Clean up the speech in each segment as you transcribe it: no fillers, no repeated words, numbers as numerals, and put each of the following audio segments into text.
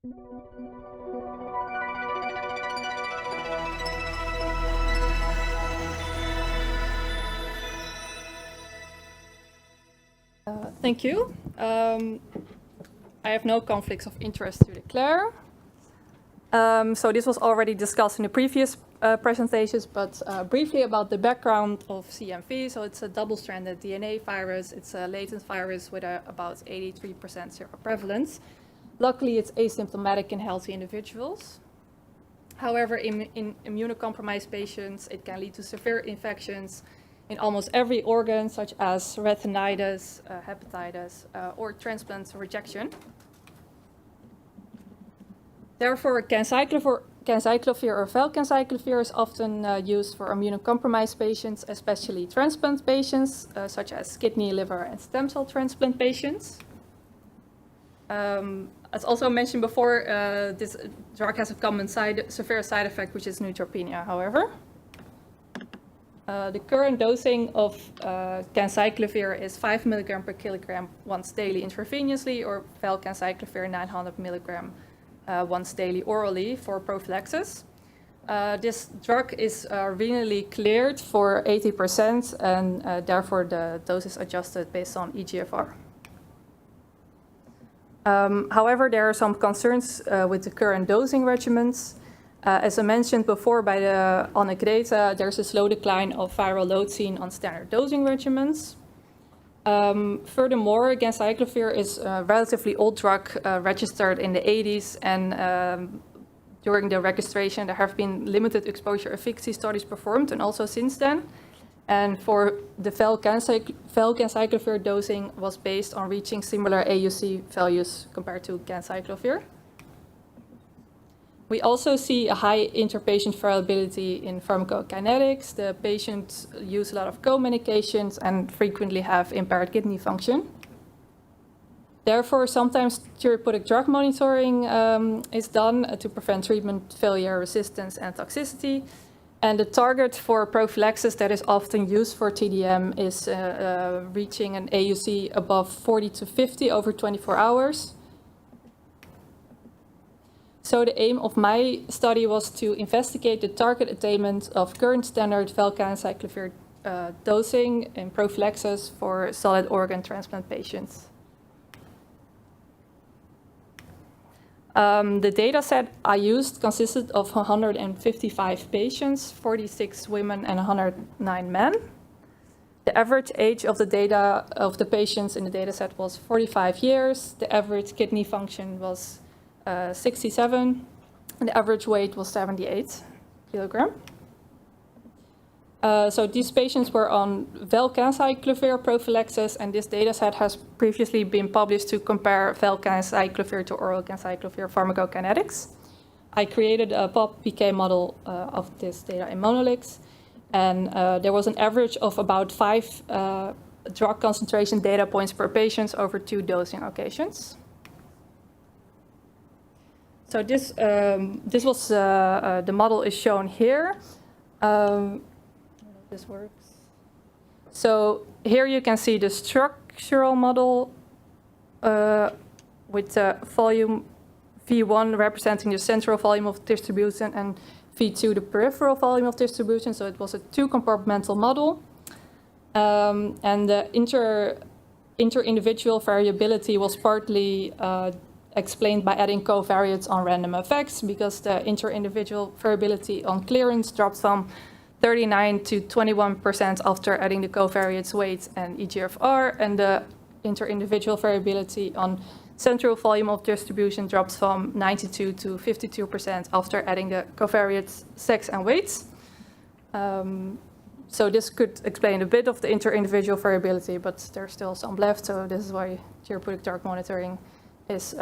Thank you. I have no conflicts of interest to declare. So this was already discussed in the previous presentations, but briefly about the background of CMV. So it's a double-stranded DNA virus. It's a latent virus with about 83% seroprevalence. Luckily, it's asymptomatic in healthy individuals. However, in immunocompromised patients, it can lead to severe infections in almost every organ, such as retinitis, hepatitis, or transplant rejection. Therefore, ganciclovir or valganciclovir is often used for immunocompromised patients, especially transplant patients, such as kidney, liver, and stem cell transplant patients. As also mentioned before, this drug has a common severe side effect, which is neutropenia, however. The current dosing of ganciclovir is 5 mg per kilogram once daily intravenously, or valganciclovir 900 mg once daily orally for prophylaxis. This drug is renally cleared for 80%, and therefore the dose is adjusted based on eGFR. However, there are some concerns with the current dosing regimens. As I mentioned before by the ONIC data, there's a slow decline of viral load seen on standard dosing regimens. Furthermore, ganciclovir is a relatively old drug registered in the 80s, and during the registration there have been limited exposure efficacy studies performed, and also since then. And for the valganciclovir dosing was based on reaching similar AUC values compared to ganciclovir. We also see a high interpatient variability in pharmacokinetics. The patients use a lot of co-medications and frequently have impaired kidney function. Therefore, sometimes therapeutic drug monitoring is done to prevent treatment failure, resistance, and toxicity. And the target for prophylaxis that is often used for TDM is reaching an AUC above 40 to 50 over 24 hours. So the aim of my study was to investigate the target attainment of current standard valganciclovir dosing in prophylaxis for solid organ transplant patients. The data set I used consisted of 155 patients, 46 women and 109 men. The average age of the patients in the data set was 45 years. The average kidney function was 67, and the average weight was 78 kilograms. So these patients were on valganciclovir prophylaxis, and this dataset has previously been published to compare valganciclovir to oral ganciclovir pharmacokinetics. I created a POP-PK model of this data in Monolix, and there was an average of about 5 drug concentration data points per patient over 2 dosing occasions. So this was the model is shown here. This works. So here you can see the structural model with the volume V1 representing the central volume of distribution and V2 the peripheral volume of distribution. So it was a 2-compartmental model. And the inter-individual variability was partly explained by adding covariates on random effects, because the inter-individual variability on clearance dropped from 39 to 21% after adding the covariates weight and eGFR, and the inter-individual variability on central volume of distribution drops from 92 to 52% after adding the covariates sex and weights. So this could explain a bit of the inter-individual variability, but there's still some left, so this is why therapeutic drug monitoring is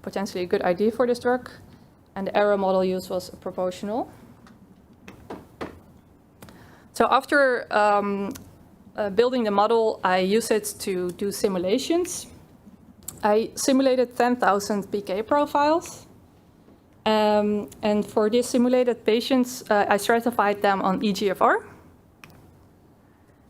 potentially a good idea for this drug, and the error model used was proportional. So after building the model, I used it to do simulations. I simulated 10,000 PK profiles, and for these simulated patients, I stratified them on eGFR.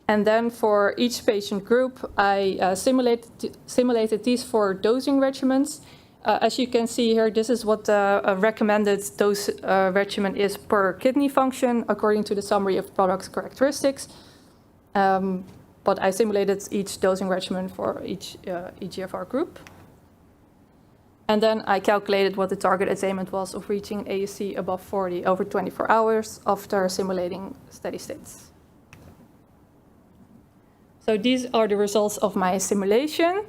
And then for each patient group, I simulated these 4 dosing regimens as you can see here, this is what the recommended dose regimen is per kidney function according to the summary of product characteristics. But I simulated each dosing regimen for each EGFR group. And then I calculated what the target attainment was of reaching AUC above 40 over 24 hours after simulating steady states. So these are the results of my simulation.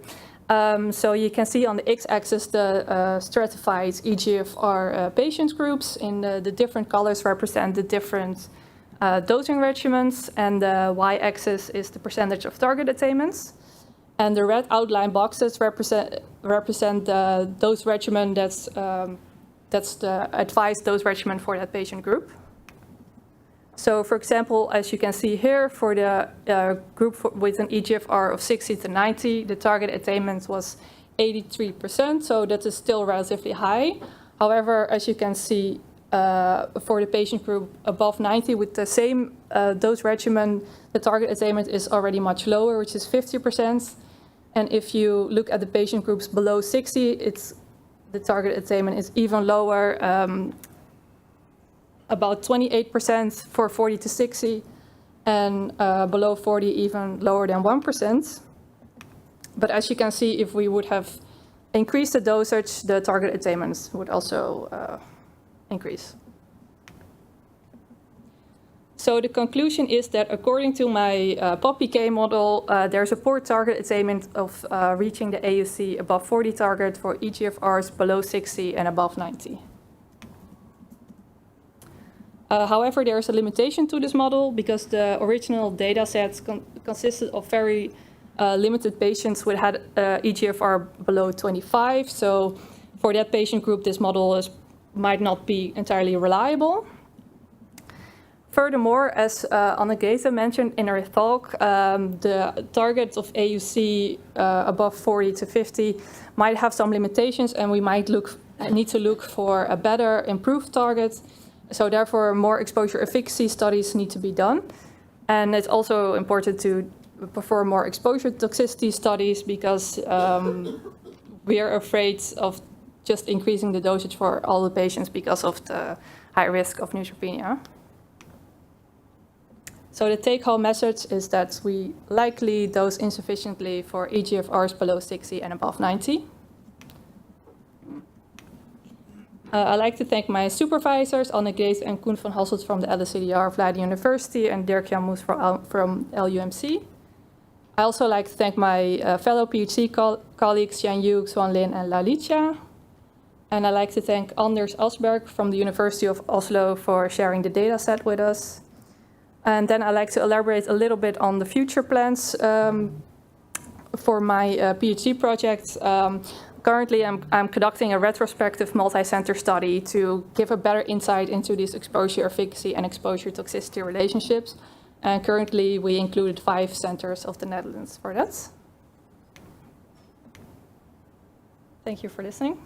So you can see on the x-axis the stratified EGFR patient groups. In the different colors represent the different dosing regimens, and the y-axis is the percentage of target attainments. And the red outline boxes represent the dose regimen that's the advised dose regimen for that patient group. So, for example, as you can see here, for the group with an EGFR of 60 to 90, the target attainment was 83%, so that is still relatively high. However, as you can see, for the patient group above 90 with the same dose regimen, the target attainment is already much lower, which is 50%. And if you look at the patient groups below 60, the target attainment is even lower, about 28% for 40 to 60, and below 40 even lower than 1%. But as you can see, if we would have increased the dosage, the target attainments would also increase. So the conclusion is that according to my POP-PK model, there's a poor target attainment of reaching the AUC above 40 target for EGFRs below 60 and above 90. However, there is a limitation to this model because the original data sets consisted of very limited patients who had EGFR below 25. So for that patient group, this model might not be entirely reliable. Furthermore, as Annegrethe mentioned in her talk, the target of AUC above 40 to 50 might have some limitations, and we might need to look for a better improved target. So therefore, more exposure efficacy studies need to be done. And it's also important to perform more exposure toxicity studies because we are afraid of just increasing the dosage for all the patients because of the high risk of neutropenia. So the take-home message is that we likely dose insufficiently for EGFRs below 60 and above 90. I'd like to thank my supervisors, Annegrethe and Koen van Hasselt from the LSCDR of Leiden University and Dirk Jan Moes from LUMC. I also like to thank my fellow PhD colleagues, Jan Yu, Xuan Lin and Lalicia. And I'd like to thank Anders Asberg from the University of Oslo for sharing the data set with us. And then I'd like to elaborate a little bit on the future plans for my PhD project. Currently, I'm conducting a retrospective multi-center study to give a better insight into these exposure efficacy and exposure toxicity relationships. And currently, we included 5 centers of the Netherlands for that. Thank you for listening.